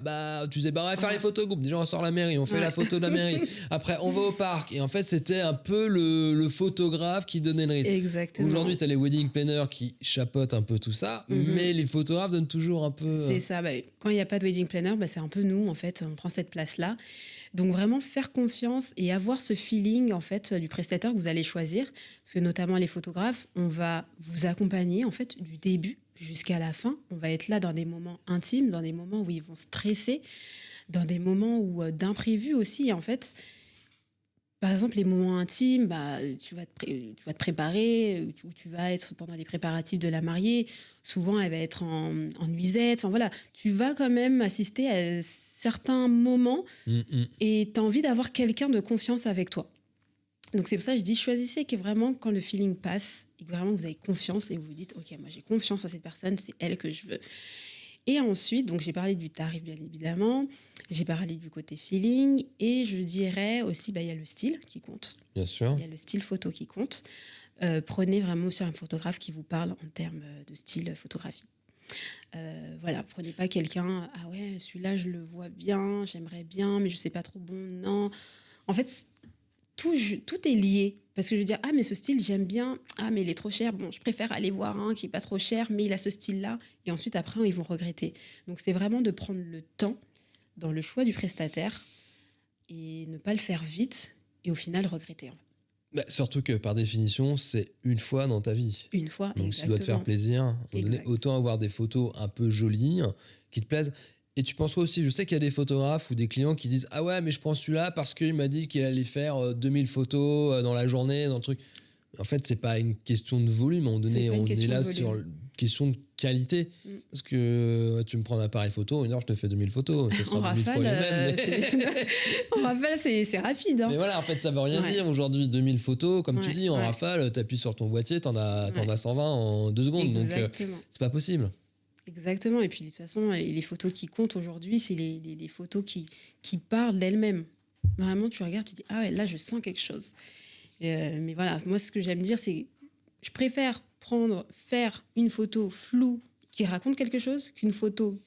Tu disais, on va faire les photos groupes. Déjà, on sort la mairie, on fait la photo de la mairie. Après, on va au parc. Et en fait, c'était un peu le photographe qui donnait le rythme. Exactement. Aujourd'hui, tu as les wedding planners qui chapeautent un peu tout ça, mais les photographes donnent toujours un peu. C'est ça. Quand il n'y a pas de wedding planner, c'est un peu nous, en fait. On prend cette place-là. Donc vraiment faire confiance et avoir ce feeling en fait du prestataire que vous allez choisir, parce que notamment les photographes, on va vous accompagner en fait du début jusqu'à la fin. On va être là dans des moments intimes, dans des moments où ils vont stresser, dans des moments où d'imprévus aussi en fait. Par exemple, les moments intimes, tu vas te préparer, tu vas être pendant les préparatifs de la mariée. Souvent, elle va être en nuisette. Enfin, voilà, tu vas quand même assister à certains moments et tu as envie d'avoir quelqu'un de confiance avec toi. Donc c'est pour ça que je dis, choisissez que vraiment quand le feeling passe et que vraiment vous avez confiance et vous vous dites, ok, moi j'ai confiance en cette personne, c'est elle que je veux. Et ensuite, donc j'ai parlé du tarif bien évidemment, j'ai parlé du côté feeling et je dirais aussi, il y a le style qui compte. Bien sûr. Il y a le style photo qui compte. Prenez vraiment aussi un photographe qui vous parle en termes de style photographie. Voilà, prenez pas quelqu'un, ah ouais, celui-là je le vois bien, j'aimerais bien, mais je sais pas trop bon, non. En fait, tout est lié. Parce que je veux dire, ah, mais ce style, j'aime bien. Ah, mais il est trop cher. Bon, je préfère aller voir un qui n'est pas trop cher, mais il a ce style-là. Et ensuite, après, ils vont regretter. Donc, c'est vraiment de prendre le temps dans le choix du prestataire et ne pas le faire vite et au final regretter. Surtout que par définition, c'est une fois dans ta vie. Une fois, donc, exactement. si tu dois te faire plaisir, autant avoir des photos un peu jolies, qui te plaisent. Et tu penses quoi aussi? Je sais qu'il y a des photographes ou des clients qui disent « Ah ouais, mais je prends celui-là parce qu'il m'a dit qu'il allait faire 2000 photos dans la journée, dans le truc. » En fait, c'est pas une question de volume. À un moment donné, on est là sur une question de qualité. Parce que tu me prends un appareil photo, une heure, je te fais 2000 photos. Ça sera 2000 fois les mêmes. En rafale, c'est rapide. Hein. Mais voilà, en fait, ça veut rien dire. Aujourd'hui, 2000 photos, comme tu dis, en rafale, tu appuies sur ton boîtier, t'en as 120 en 2 secondes. Exactement. Donc, c'est pas possible. Exactement. Et puis, de toute façon, les photos qui comptent aujourd'hui, c'est les photos qui parlent d'elles-mêmes. Vraiment, tu regardes, tu dis, ah ouais, là, je sens quelque chose. Mais voilà, moi, ce que j'aime dire, c'est je préfère faire une photo floue qui raconte quelque chose qu'une photo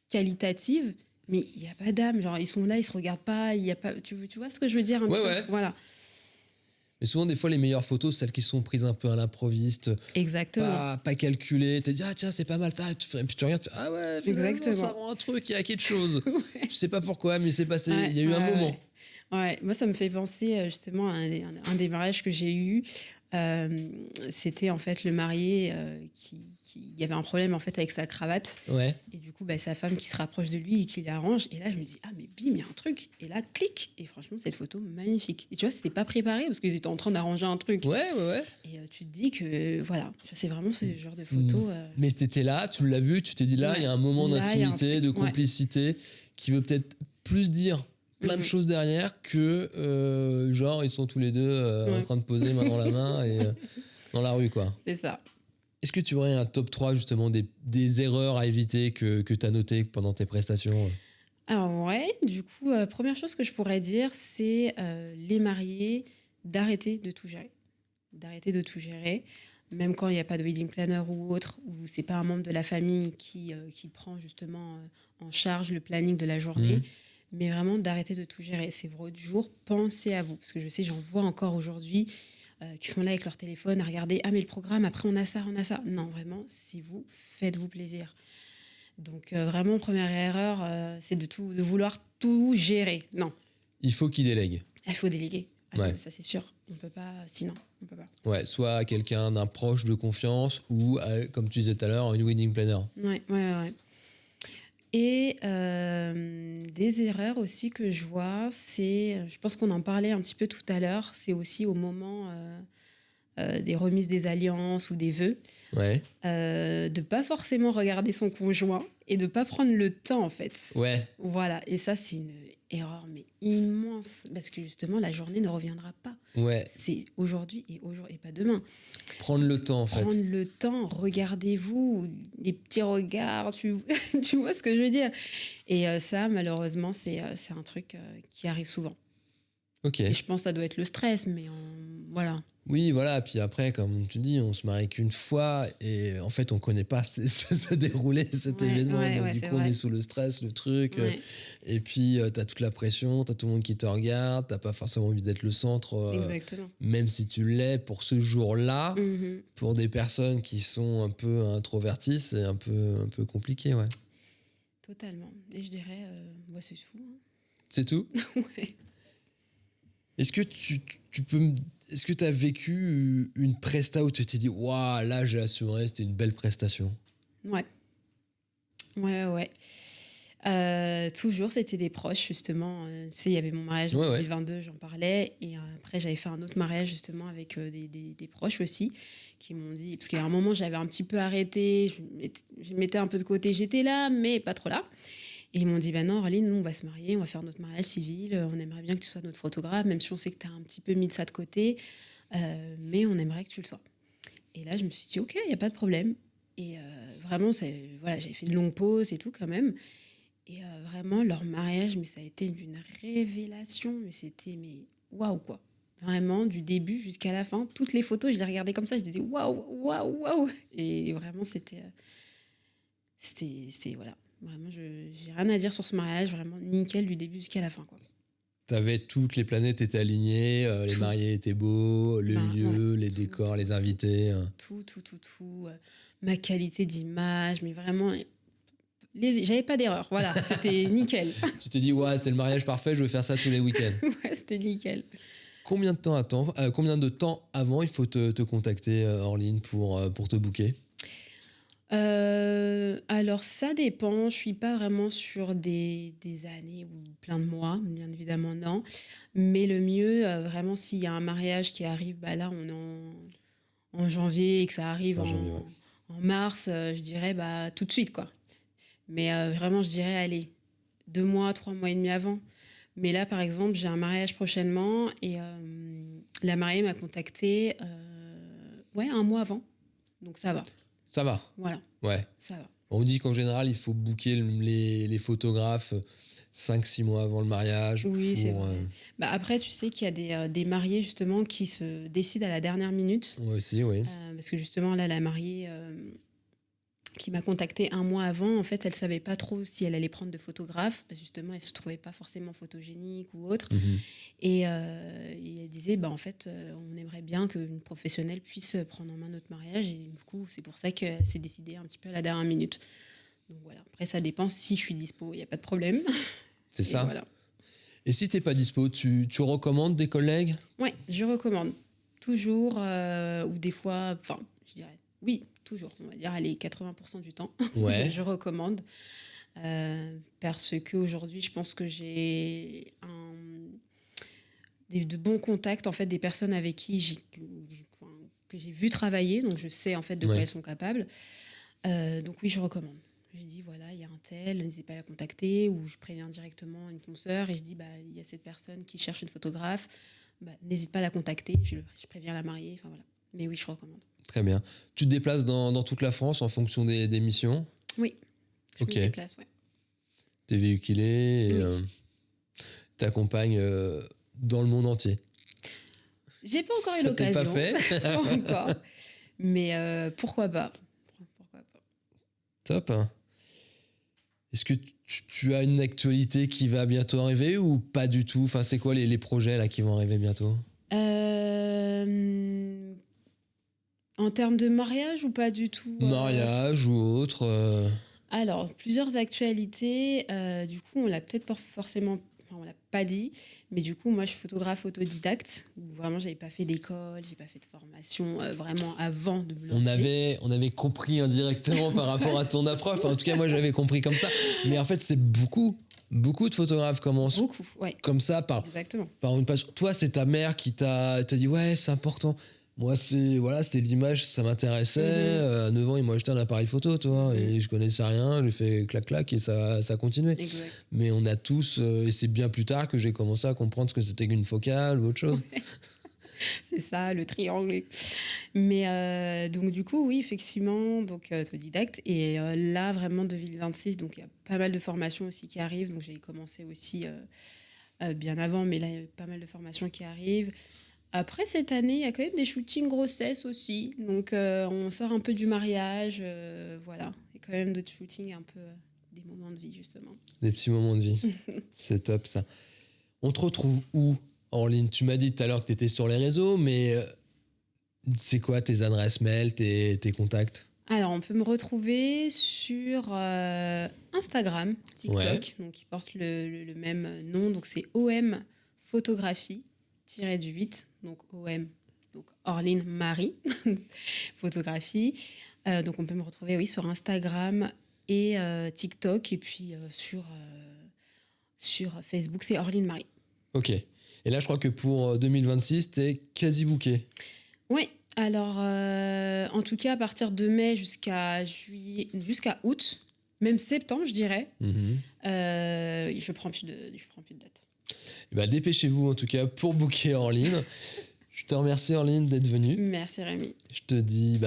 qualitative, mais il n'y a pas d'âme. Genre, ils sont là, ils se regardent pas, il y a pas... Tu vois ce que je veux dire un petit peu. Voilà. Mais souvent, des fois, les meilleures photos, celles qui sont prises un peu à l'improviste. Exactement. Pas calculées. Tu te dis, ah tiens, c'est pas mal. Puis tu regardes, ah ouais, finalement, ça rend un truc, il y a quelque chose. Ouais. Tu sais pas pourquoi, mais c'est passé. Il y a eu un moment. Ouais, moi, ça me fait penser justement à un des mariages que j'ai eu. C'était en fait le marié il y avait un problème en fait avec sa cravate. Ouais. Et du coup, sa femme qui se rapproche de lui et qui l'arrange. Et là, je me dis, ah, mais bim, il y a un truc. Et là, clic. Et franchement, cette photo, magnifique. Et tu vois, c'était pas préparé parce qu'ils étaient en train d'arranger un truc. Ouais. Et tu te dis que, voilà, c'est vraiment ce genre de photo. Mais t'étais là, tu l'as vu, tu t'es dit là, il y a un moment d'intimité, de complicité qui veut peut-être plus dire plein de choses derrière que genre, ils sont tous les deux en train de poser main dans la main et dans la rue, quoi. C'est ça. Est-ce que tu aurais un top 3 justement des erreurs à éviter que tu as notées pendant tes prestations? Alors ouais, du coup, première chose que je pourrais dire, c'est les mariés d'arrêter de tout gérer. D'arrêter de tout gérer, même quand il n'y a pas de wedding planner ou autre, ou c'est pas un membre de la famille qui prend justement en charge le planning de la journée, mais vraiment d'arrêter de tout gérer. C'est votre jour, pensez à vous, parce que je sais, j'en vois encore aujourd'hui qui sont là avec leur téléphone à regarder, ah mais le programme, après on a ça. Non, vraiment, c'est vous, faites-vous plaisir. Donc vraiment, première erreur, c'est de vouloir tout gérer. Non. Il faut qu'ils délèguent. Il faut déléguer. Ah non, ça c'est sûr. On peut pas, sinon, on peut pas. Ouais, soit à quelqu'un d'un proche de confiance ou, comme tu disais tout à l'heure, une wedding planner. Ouais. Et des erreurs aussi que je vois, c'est, je pense qu'on en parlait un petit peu tout à l'heure, c'est aussi au moment des remises des alliances ou des vœux, de pas forcément regarder son conjoint et de pas prendre le temps en fait. Ouais. Voilà, et ça c'est une erreur mais immense parce que justement la journée ne reviendra pas. Ouais. C'est aujourd'hui et pas demain. Prendre le temps en fait. Prendre le temps, regardez-vous, les petits regards, tu vois ce que je veux dire. Et ça malheureusement c'est un truc qui arrive souvent. Ok. Et je pense que ça doit être le stress, mais voilà. Oui, voilà. Puis après, comme tu dis, on se marie qu'une fois et en fait, on connaît pas se dérouler cet événement. Donc, du coup, on est sous le stress, le truc. Et puis, t'as toute la pression, t'as tout le monde qui te regarde, t'as pas forcément envie d'être le centre. Exactement. Même si tu l'es pour ce jour-là, pour des personnes qui sont un peu introverties, c'est un peu compliqué, ouais. Totalement. Et je dirais, c'est fou. Hein. C'est tout? Ouais. Est-ce que est-ce que tu as vécu une presta où tu t'es dit waouh, là j'ai assuré, c'était une belle prestation? Ouais. Toujours, c'était des proches, justement. Tu sais, il y avait mon mariage en 2022, j'en parlais. Et après, j'avais fait un autre mariage, justement, avec des proches aussi, qui m'ont dit... Parce qu'à un moment, j'avais un petit peu arrêté, je mettais un peu de côté, j'étais là, mais pas trop là. Et ils m'ont dit, bah non, Orline, nous, on va se marier, on va faire notre mariage civil, on aimerait bien que tu sois notre photographe, même si on sait que tu as un petit peu mis de ça de côté, mais on aimerait que tu le sois. Et là, je me suis dit, ok, il n'y a pas de problème. Et vraiment, voilà, j'avais fait une longue pause et tout quand même. Et vraiment, leur mariage, mais ça a été une révélation. Mais c'était, waouh, quoi. Vraiment, du début jusqu'à la fin. Toutes les photos, je les regardais comme ça, je disais waouh, waouh, waouh. Et vraiment, c'était, voilà. Vraiment, j'ai rien à dire sur ce mariage. Vraiment, nickel du début jusqu'à la fin, quoi. T'avais toutes les planètes étaient alignées, les mariés étaient beaux, le lieu, les décors, les invités. Tout. Ma qualité d'image, mais vraiment, j'avais pas d'erreur. Voilà, c'était nickel. Tu t'es dit, ouais, c'est le mariage parfait, je vais faire ça tous les week-ends. Ouais, c'était nickel. Combien de temps avant il faut te contacter, Orline, pour te booker ? Alors, ça dépend. Je suis pas vraiment sur des années ou plein de mois, bien évidemment, non. Mais le mieux, vraiment, s'il y a un mariage qui arrive, bah là, on est en janvier et que ça arrive en mars, je dirais bah, tout de suite, quoi. Mais vraiment, je dirais, allez, 2 mois, 3 mois et demi avant. Mais là, par exemple, j'ai un mariage prochainement et la mariée m'a contacté 1 mois avant. Donc, ça va. Ça va. Voilà. Ouais. Ça va. On dit qu'en général, il faut booker les photographes 5-6 mois avant le mariage. Oui, c'est vrai. Bah après, tu sais qu'il y a des mariés, justement, qui se décident à la dernière minute. Moi aussi, oui. Parce que, justement, là, la mariée qui m'a contactée 1 mois avant, en fait, elle savait pas trop si elle allait prendre de photographe. Parce que, justement, elle se trouvait pas forcément photogénique ou autre. Et elle disait, bah, en fait, on aimerait bien qu'une professionnelle puisse prendre en main notre mariage. Et du coup, c'est pour ça qu'elle s'est décidée un petit peu à la dernière minute. Donc voilà. Après, ça dépend si je suis dispo, il n'y a pas de problème. C'est ça. Voilà. Et si tu n'es pas dispo, tu recommandes des collègues ? Oui, je recommande. Toujours, ou des fois, enfin, je dirais, oui, toujours. On va dire, allez, 80% du temps, ouais. je recommande. Parce qu'aujourd'hui, je pense que j'ai de bons contacts, en fait, des personnes avec qui que j'ai vu travailler, donc je sais, en fait, de quoi elles sont capables. Donc oui, je recommande. Je dis, voilà, il y a un tel, n'hésitez pas à la contacter, ou je préviens directement une consoeur et je dis, bah, il y a cette personne qui cherche une photographe, bah, n'hésite pas à la contacter, je préviens la mariée, enfin voilà. Mais oui, je recommande. Très bien. Tu te déplaces dans toute la France en fonction des missions ? Oui, je me déplace, ouais. Tu es véhiculé et t'accompagnes dans le monde entier. J'ai pas encore eu l'occasion. Pas fait. Pas encore. Mais pourquoi pas. Top. Est-ce que tu as une actualité qui va bientôt arriver ou pas du tout ? Enfin, c'est quoi les projets là, qui vont arriver bientôt ? En termes de mariage ou pas du tout ? Mariage ou autre Alors, plusieurs actualités. Du coup, on l'a peut-être pas forcément... Enfin, on l'a pas dit, mais du coup, moi, je suis photographe autodidacte. Où vraiment, j'avais pas fait d'école, j'ai pas fait de formation vraiment avant de me lancer. On avait compris indirectement par rapport à ton approche. Enfin, en tout cas, moi, j'avais compris comme ça. Mais en fait, c'est beaucoup de photographes commencent comme ça Exactement. Par une passion. Toi, c'est ta mère qui t'a dit ouais, c'est important. Moi, c'était l'image, ça m'intéressait. À 9 ans, ils m'ont acheté un appareil photo, toi, et je connaissais rien, j'ai fait clac-clac et ça a continué. Exact. Mais on a tous, et c'est bien plus tard que j'ai commencé à comprendre ce que c'était qu'une focale ou autre chose. Ouais. C'est ça, le triangle. Mais donc, du coup, oui, effectivement, donc autodidacte. Et là, vraiment, 2026, donc il y a pas mal de formations aussi qui arrivent. Donc, j'ai commencé aussi bien avant, mais là, il y a pas mal de formations qui arrivent. Après, cette année, il y a quand même des shootings grossesse aussi. Donc, on sort un peu du mariage. Voilà. Il y a quand même d'autres shootings, un peu des moments de vie, justement. Des petits moments de vie. C'est top, ça. On te retrouve où en ligne ? Tu m'as dit tout à l'heure que tu étais sur les réseaux, mais c'est quoi tes adresses mail, tes contacts ? Alors, on peut me retrouver sur Instagram, TikTok, donc qui porte le même nom. Donc, c'est OM Photographie. -du 8, donc OM, donc Orline Marie, photographie. Donc on peut me retrouver sur Instagram et TikTok, et puis sur Facebook, c'est Orline Marie. Ok. Et là, je crois que pour 2026, t'es quasi booké. Oui. Alors, en tout cas, à partir de mai jusqu'à août, même septembre, je dirais. Mhm. Je prends plus de date. Dépêchez-vous en tout cas pour booker en ligne. Je te remercie Orline d'être venue. Merci Rémi. Je te dis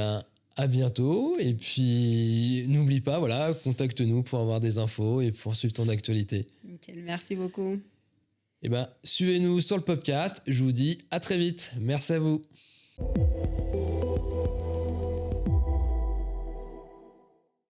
à bientôt et puis n'oublie pas, voilà, contacte-nous pour avoir des infos et pour suivre ton actualité. Nickel, merci beaucoup. Suivez-nous sur le podcast. Je vous dis à très vite. Merci à vous.